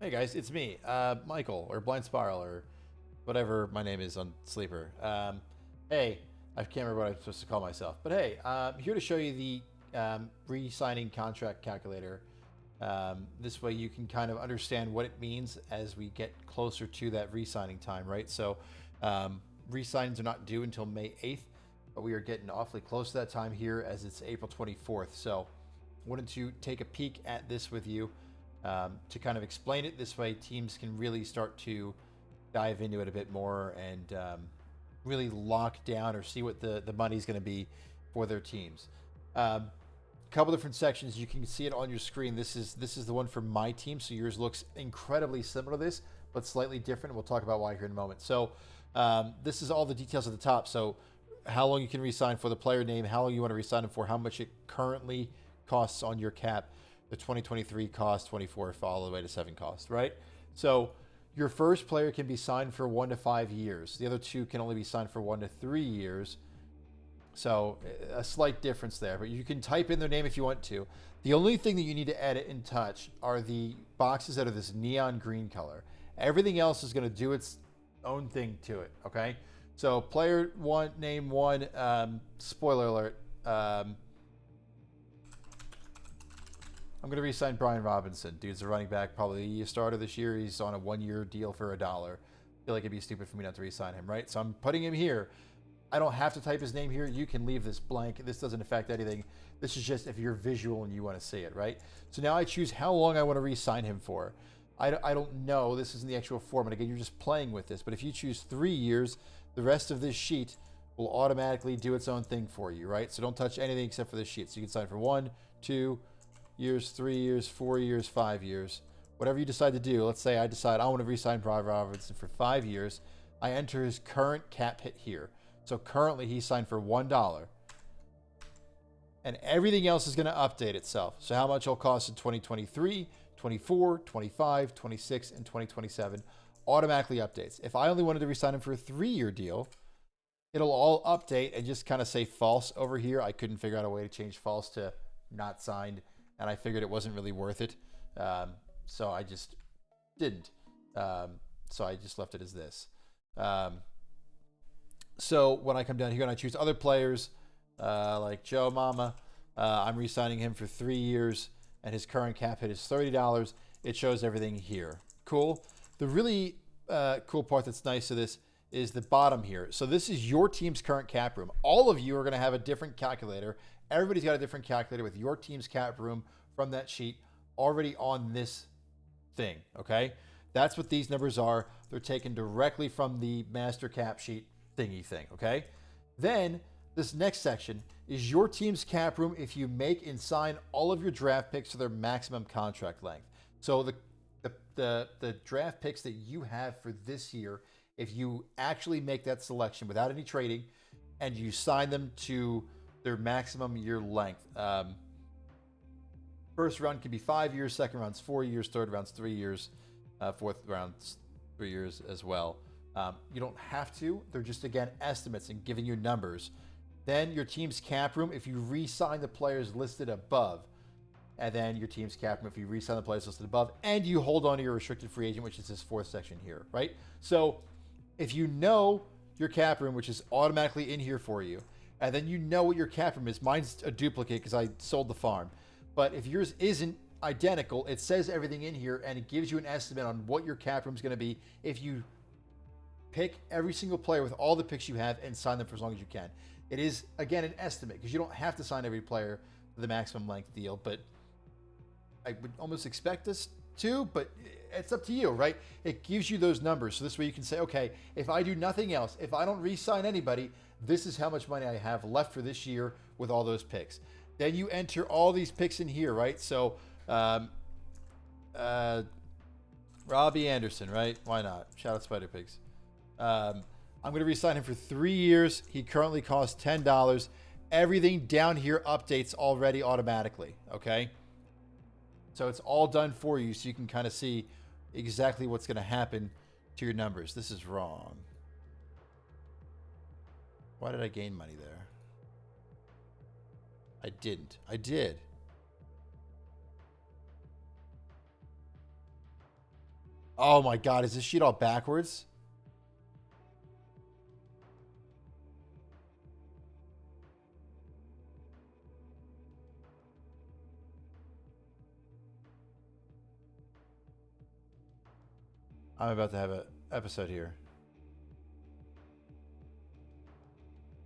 Hey guys, it's me, Michael, or Blind Spiral, or whatever my name is on Sleeper. Hey, I can't remember what I'm supposed to call myself, but hey, I'm here to show you the re-signing contract calculator. This way you can kind of understand what it means as we get closer to that re-signing time, right? So, re-signings are not due until May 8th, but we are getting awfully close to that time here as it's April 24th. So, wanted to take a peek at this with you to kind of explain it. This way, teams can really start to dive into it a bit more and really lock down or see what the money's going to be for their teams. Couple different sections. You can see it on your screen. This is the one for my team. So yours looks incredibly similar to this, but slightly different. We'll talk about why here in a moment. So this is all the details at the top. So how long you can resign for, the player name, how long you want to resign them for, how much it currently costs on your cap, the 2023 cost, 24 all the way to 7 cost, right? So your first player can be signed for 1 to 5 years. The other two can only be signed for 1 to 3 years. So a slight difference there, but you can type in their name if you want to. The only thing that you need to edit and touch are the boxes that are this neon green color. Everything else is going to do its own thing to it, okay? So player one, name one, spoiler alert, I'm going to re-sign Brian Robinson. Dude's a running back, probably a starter this year. He's on a 1-year deal for $1. I feel like it'd be stupid for me not to re-sign him, right? So I'm putting him here. I don't have to type his name here. You can leave this blank. This doesn't affect anything. This is just if you're visual and you want to see it, right? So now I choose how long I want to re-sign him for. I don't know. This isn't the actual format. Again, you're just playing with this. But if you choose 3 years, the rest of this sheet will automatically do its own thing for you, right? So don't touch anything except for this sheet. So you can sign for 1, 2 years, 3 years, 4 years, 5 years. Whatever you decide to do. Let's say I decide I want to re-sign Brian Robinson for 5 years. I enter his current cap hit here. So currently he's signed for $1. And everything else is going to update itself. So how much it'll cost in 2023, 24, 25, 26, and 2027 automatically updates. If I only wanted to re-sign him for a 3-year deal, it'll all update and just kind of say false over here. I couldn't figure out a way to change false to not signed, and I figured it wasn't really worth it. So I just didn't. So I just left it as this. So when I come down here and I choose other players, like Joe Mama, I'm re-signing him for 3 years, and his current cap hit is $30. It shows everything here. Cool. The really cool part that's nice to this is the bottom here. So this is your team's current cap room. All of you are going to have a different calculator. Everybody's got a different calculator with your team's cap room from that sheet already on this thing, okay? That's what these numbers are. They're taken directly from the master cap sheet thingy thing, okay? Then this next section is your team's cap room if you make and sign all of your draft picks to their maximum contract length. So the draft picks that you have for this year, if you actually make that selection without any trading and you sign them to their maximum year length. First round can be 5 years, second round's 4 years, third round's 3 years, fourth round's 3 years as well. You don't have to. They're just, again, estimates and giving you numbers. Then your team's cap room, if you re-sign the players listed above. And then your team's cap room, if you re-sign the players listed above. And you hold on to your restricted free agent, which is this fourth section here, right? So if you know your cap room, which is automatically in here for you, and then you know what your cap room is. Mine's a duplicate because I sold the farm. But if yours isn't identical, it says everything in here, and it gives you an estimate on what your cap room is going to be if you pick every single player with all the picks you have and sign them for as long as you can. It is, again, an estimate because you don't have to sign every player for the maximum length deal, but I would almost expect us to, but it's up to you, right? It gives you those numbers. So this way you can say, okay, if I do nothing else, if I don't re-sign anybody, this is how much money I have left for this year with all those picks. Then you enter all these picks in here, right? So Robbie Anderson, right? Why not? Shout out Spider Pigs. I'm going to re-sign him for 3 years. He currently costs $10. Everything down here updates already automatically, okay? So it's all done for you so you can kind of see exactly what's going to happen to your numbers. This is wrong. Why did I gain money there? I didn't. I did. Oh my God, is this sheet all backwards? I'm about to have an episode here.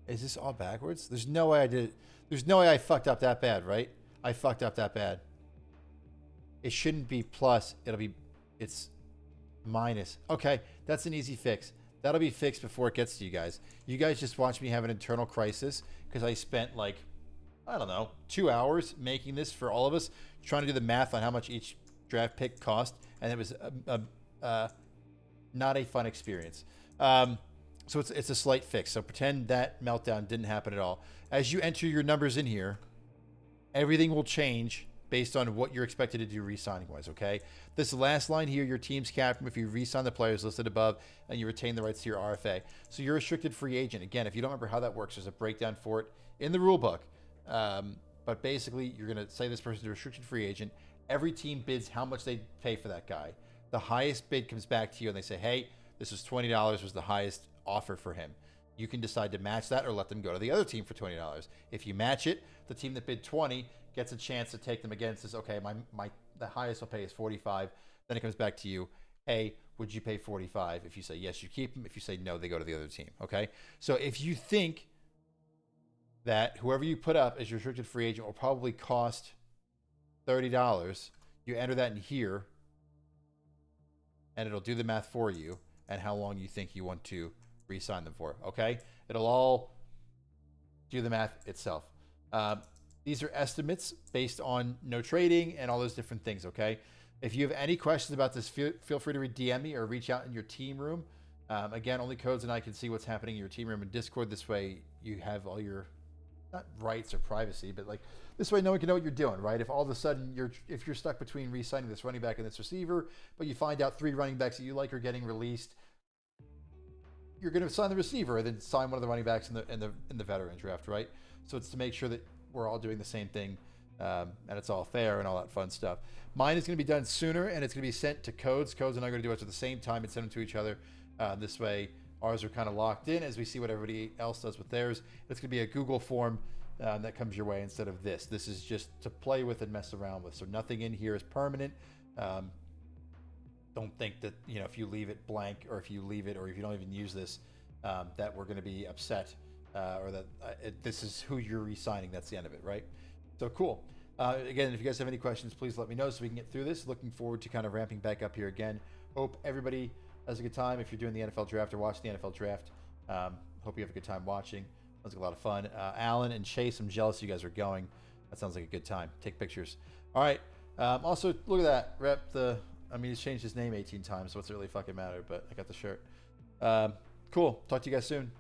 Is this all backwards? There's no way I did it. There's no way I fucked up that bad, right? I fucked up that bad. It shouldn't be plus. It's minus. Okay, that's an easy fix. That'll be fixed before it gets to you guys. You guys just watch me have an internal crisis because I spent like, I don't know, 2 hours making this for all of us, trying to do the math on how much each draft pick cost, and it was not a fun experience. So it's a slight fix. So pretend that meltdown didn't happen at all. As you enter your numbers in here, everything will change based on what you're expected to do re-signing wise, okay? This last line here, your team's cap if you re-sign the players listed above and you retain the rights to your RFA. So you're a restricted free agent. Again, if you don't remember how that works, there's a breakdown for it in the rule book. But basically, you're going to say this person's a restricted free agent. Every team bids how much they pay for that guy. The highest bid comes back to you and they say, hey, this was $20 was the highest offer for him. You can decide to match that or let them go to the other team for $20. If you match it, the team that bid 20 gets a chance to take them again. Says, okay, the highest I'll pay is 45. Then it comes back to you. Hey, would you pay 45? If you say yes, you keep them. If you say no, they go to the other team. Okay. So if you think that whoever you put up as your restricted free agent will probably cost $30, you enter that in here, and it'll do the math for you and how long you think you want to re-sign them for. Okay. It'll all do the math itself. These are estimates based on no trading and all those different things, okay? If you have any questions about this, feel free to DM me or reach out in your team room. Again, only Codes and I can see what's happening in your team room in Discord. This way you have all your, not rights or privacy, but like this way no one can know what you're doing, right? If all of a sudden if you're stuck between re-signing this running back and this receiver, but you find out 3 running backs that you like are getting released, you're going to sign the receiver and then sign one of the running backs in the veteran draft, right? So it's to make sure that we're all doing the same thing, and it's all fair and all that fun stuff. Mine is going to be done sooner, and it's going to be sent to Codes. Codes and I are going to do it at the same time and send them to each other. This way, ours are kind of locked in as we see what everybody else does with theirs. It's going to be a Google form that comes your way instead of this. This is just to play with and mess around with. So nothing in here is permanent. Don't think that if you leave it blank or if you leave it or if you don't even use this, that we're going to be upset. Or that this is who you're re-signing. That's the end of it, right? So cool. Again, if you guys have any questions, please let me know so we can get through this. Looking forward to kind of ramping back up here again. Hope everybody has a good time. If you're doing the NFL draft or watching the NFL draft, hope you have a good time watching. Sounds like a lot of fun. Alan and Chase, I'm jealous you guys are going. That sounds like a good time. Take pictures. All right. Also, look at that. He's changed his name 18 times, so what's it really fucking matter? But I got the shirt. Cool. Talk to you guys soon.